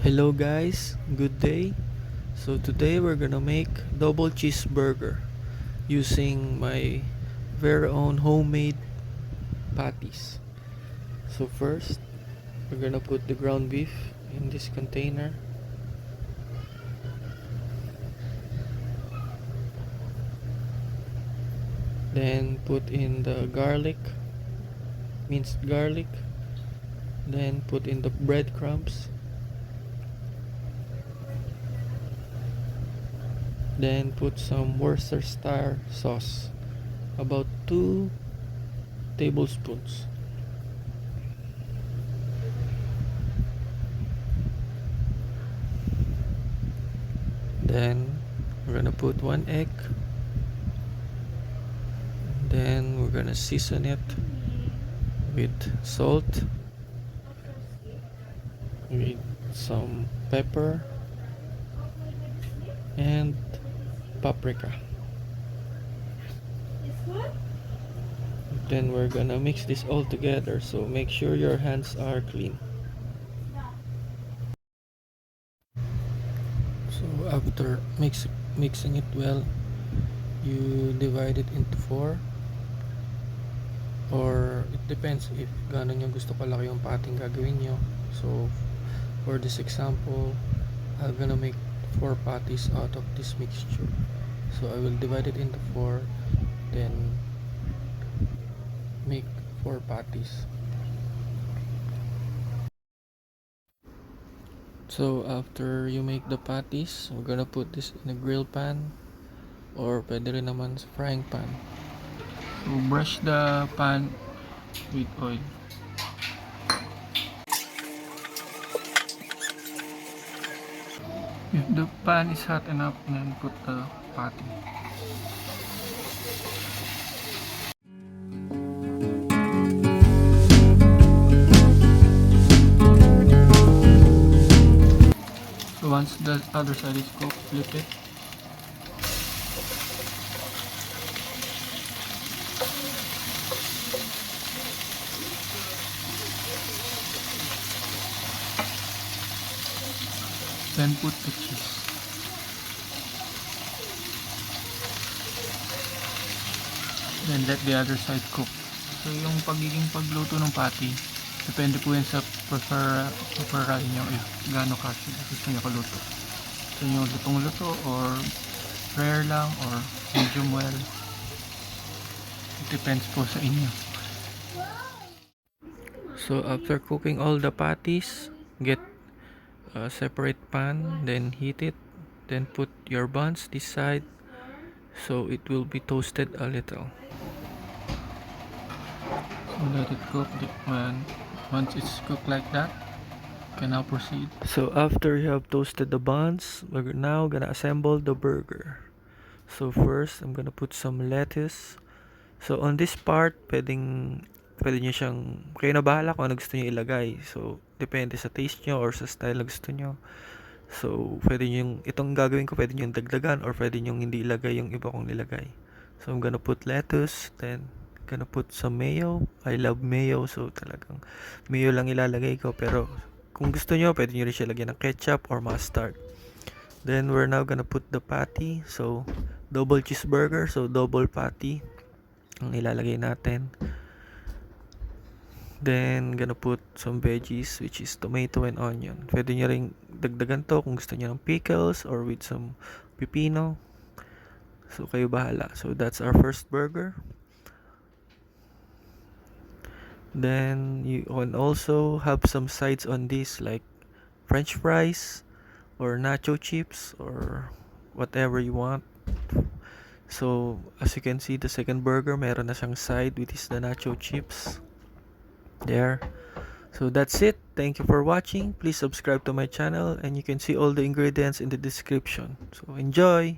Hello guys, good day. So today we're gonna make double cheeseburger using my very own homemade patties. So first, we're gonna put the ground beef in this container. Then put in the garlic, minced garlic. Then put in the breadcrumbs. Then put some Worcestershire sauce, about 2 tablespoons. Then we're gonna put 1 egg. Then we're gonna season it with salt, with some pepper and paprika. Then we're gonna mix this all together, so make sure your hands are clean. So after mixing it well, you divide it into 4, or it depends if gaano nyo gusto kalaki yung pating gagawin nyo. So for this example, I'm gonna make 4 patties out of this mixture. So I will divide it into 4, then make 4 patties. So after you make the patties, we're gonna put this in a grill pan, or pwede rin naman sa frying pan. So brush the pan with oil. If the pan is hot enough, then put the patty. So once the other side is cooked, flip it. Then put the cheese. Then let the other side cook. So yung pagiging pagluto ng patty, depende po yan sa prefer nyo if gaano ka gusto nyo kaluto. Gusto nyo lutong-luto or rare lang or medium well. It depends po sa inyo. So after cooking all the patties, get a separate pan, then heat it, then put your buns this side, so it will be toasted a little. So let it cook. Once it's cooked like that, you can now proceed. So after you have toasted the buns, we're now gonna assemble the burger. So first, I'm gonna put some lettuce. So on this part, pwede nyo siyang, kayo na bahala kung ano gusto nyo ilagay. So depende sa taste nyo or sa style na gusto nyo. So pwede nyo itong gagawin ko, pwede nyo dagdagan or pwede nyo hindi ilagay yung iba kong nilagay. So I'm gonna put lettuce, then gonna put some mayo. I love mayo, so talagang mayo lang ilalagay ko, pero kung gusto nyo, pwede nyo rin siya lagyan ng ketchup or mustard. Then we're now gonna put the patty. So double cheeseburger, so double patty ang ilalagay natin. Then gonna put some veggies, which is tomato and onion. Pwede nyo ring dagdagan to kung gusto nyo ng pickles or with some pipino. So kayo bahala. So that's our first burger. Then you can also have some sides on this, like french fries or nacho chips or whatever you want. So as you can see, the second burger meron na siyang side, which is the nacho chips there. So that's it. Thank you for watching. Please subscribe to my channel, and you can see all the ingredients in the description. So enjoy.